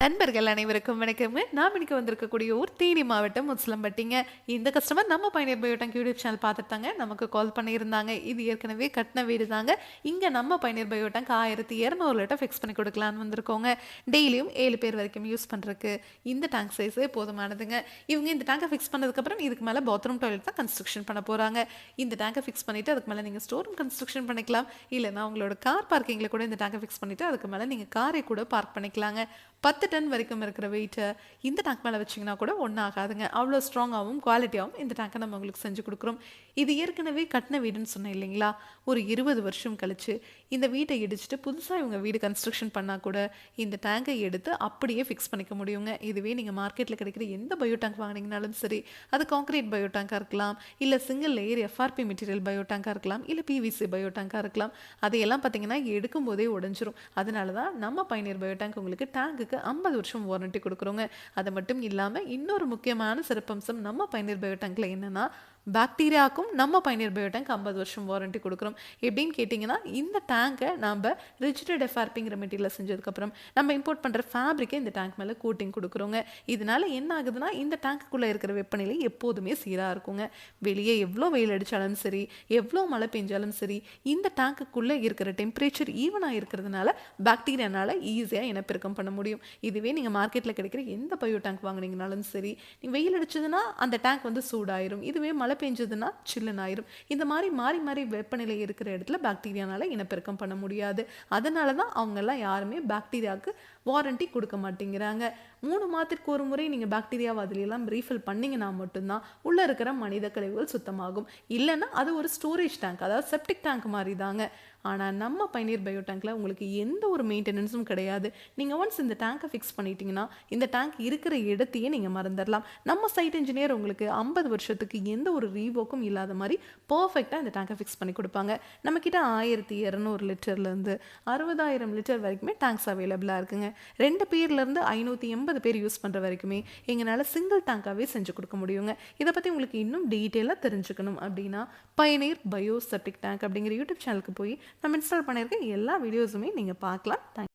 நண்பர்கள் அனைவருக்கும் வணக்கம். நாம் இன்னைக்கு வந்திருக்கக்கூடிய ஊர் தேனி மாவட்டம் முஸ்லம்பட்டிங்க. இந்த கஸ்டமர் நம்ம பயணியர் பயோடெக் யூடியூப் சேனல் பார்த்துட்டாங்க, நமக்கு கால் பண்ணியிருந்தாங்க. இது ஏற்கனவே கட்டின வீடு தாங்க. இங்கே நம்ம பயணியர் பயோடெக் 1200 லிட்டர் ஃபிக்ஸ் பண்ணி கொடுக்கலான்னு வந்திருக்கோங்க. டெய்லியும் 7 பேர் வரைக்கும் யூஸ் பண்ணுறதுக்கு இந்த டேங்க் சைஸே போதுமானதுங்க. இவங்க இந்த டேங்கை ஃபிக்ஸ் பண்ணதுக்கப்புறம் இதுக்கு மேலே பாத்ரூம் டாய்லெட் தான் கன்ஸ்ட்ரக்ஷன் பண்ண போகிறாங்க. இந்த டேங்கை ஃபிக்ஸ் பண்ணிவிட்டு அதுக்கு மேலே நீங்கள் ஸ்டோர் ரூம் கன்ஸ்ட்ரக்ஷன் பண்ணிக்கலாம். இல்லைனா உங்களோட கார் பார்க்கிங்கில் கூட இந்த டேங்கை ஃபிக்ஸ் பண்ணிவிட்டு அதுக்கு மேலே நீங்கள் காரை கூட பார்க் பண்ணிக்கலாங்க. 10 டன் வரைக்கும் இருக்கிற வெயிட்டை இந்த டேங்க் மேலே வச்சிங்கன்னா கூட ஒன்றும் ஆகாதுங்க. அவ்வளோ ஸ்ட்ராங்காகவும் குவாலிட்டியாகவும் இந்த டேங்கை நம்ம உங்களுக்கு செஞ்சு கொடுக்குறோம். இது ஏற்கனவே கட்டின வீடுன்னு சொன்னேன் இல்லைங்களா? ஒரு 20 வருஷம் கழிச்சு இந்த வீட்டை இடிச்சிட்டு புதுசாக இவங்க வீடு கன்ஸ்ட்ரக்ஷன் பண்ணால் கூட இந்த டேங்கை எடுத்து அப்படியே ஃபிக்ஸ் பண்ணிக்க முடியுங்க. இதுவே நீங்கள் மார்க்கெட்டில் கிடைக்கிற எந்த பயோ டேங்க் வாங்கினீங்கனாலும் சரி, அது கான்க்ரீட் பயோ டேங்காக இருக்கலாம், இல்லை single layer FRP material bio டேங்காக இருக்கலாம், இல்லை பிவிசி பயோ டேங்காக இருக்கலாம். அதையெல்லாம் பார்த்தீங்கன்னா எடுக்கும் போதே உடஞ்சிரும். அதனால தான் நம்ம பயணியர் பயோ டேங்க் உங்களுக்கு டேங்குக்கு 50 வருஷம் வாரண்டி கொடுக்குறோங்க. அது மட்டும் இல்லாமல் இன்னொரு முக்கியமான சிறப்பம்சம் நம்ம பயணியர் பயோ டேங்க்ல என்னன்னா, பாக்டீரியாவுக்கும் நம்ம பயணியர் பயோ டேங்க் 50 வருஷம் வாரண்டி கொடுக்குறோம். எப்படின்னு கேட்டிங்கன்னா, இந்த டேங்கை நம்ம ரிஜிடட் எஃப்ஆர்பிங்கிற மெட்டீரியல் செஞ்சதுக்கப்புறம் நம்ம இம்போர்ட் பண்ணுற ஃபேப்ரிக்கை இந்த டேங்க் மேலே கோட்டிங் கொடுக்குறோங்க. இதனால என்ன ஆகுதுன்னா, இந்த டேங்க்குள்ளே இருக்கிற வெப்பநிலை எப்போதுமே சீராக இருக்குங்க. வெளியே எவ்வளோ வெயில் அடித்தாலும் சரி, எவ்வளோ மழை பெஞ்சாலும் சரி, இந்த டேங்க்குள்ளே இருக்கிற டெம்பரேச்சர் ஈவனாக இருக்கிறதுனால பாக்டீரியானால ஈஸியாக இனப்பெருக்கம் பண்ண முடியும். இதுவே நீங்கள் மார்க்கெட்டில் கிடைக்கிற எந்த பயோ டேங்க் வாங்கினீங்கனாலும் சரி, நீங்கள் வெயில் அடிச்சதுன்னா அந்த டேங்க் வந்து சூடாயிரும். இதுவே மழை பெஞ்சதுன்னா சில்லுன்னு ஆயிரும். இந்த மாதிரி மாறி மாறி வெப்பநிலை இருக்கிற இடத்துல பாக்டீரியானால இனப்பெருக்கம் பண்ண முடியாது. அதனால தான் அவங்கெல்லாம் யாருமே பாக்டீரியாவுக்கு வாரண்டி கொடுக்க மாட்டேங்கிறாங்க. 3 மாதத்திற்கு ஒரு முறை நீங்கள் பாக்டீரியாவை அதிலெல்லாம் ரீஃபில் பண்ணிங்கன்னா மட்டும்தான் உள்ளே இருக்கிற மனித கழிவுகள் சுத்தமாகும். இல்லைன்னா அது ஒரு ஸ்டோரேஜ் டேங்க், அதாவது செப்டிக் டேங்க் மாதிரி தாங்க. ஆனால் நம்ம பயணியர் பயோ டேங்க்கில் உங்களுக்கு எந்த ஒரு மெயின்டெனன்ஸும் கிடையாது. நீங்கள் ஒன்ஸ் இந்த டேங்கை ஃபிக்ஸ் பண்ணிட்டீங்கன்னா இந்த டேங்க் இருக்கிற இடத்தையே நீங்கள் மறந்துடலாம். நம்ம சைட் இன்ஜினியர் உங்களுக்கு 50 வருஷத்துக்கு எந்த ஒரு ரீவோக்கும் இல்லாத மாதிரி பர்ஃபெக்டாக இந்த டேங்கை ஃபிக்ஸ் பண்ணி கொடுப்பாங்க. நம்மக்கிட்ட 1200 லிட்டர்லேருந்து 60,000 லிட்டர் வரைக்குமே டேங்க்ஸ் அவைலபிளாக இருக்குங்க. 2 பேர்லேருந்து 580 பேர் யூஸ் பண்ணுற வரைக்குமே எங்களால் சிங்கிள் டேங்காகவே செஞ்சு கொடுக்க முடியுங்க. இதை பற்றி உங்களுக்கு இன்னும் டீட்டெயிலாக தெரிஞ்சுக்கணும் அப்படின்னா பயணியர் பயோ செப்டிக் டேங்க் அப்படிங்கிற யூடியூப் சேனலுக்கு போய் நம்ம இன்ஸ்டால் பண்ணியிருக்க எல்லா வீடியோஸுமே நீங்கள் பார்க்கலாம். தேங்க்ஸ்.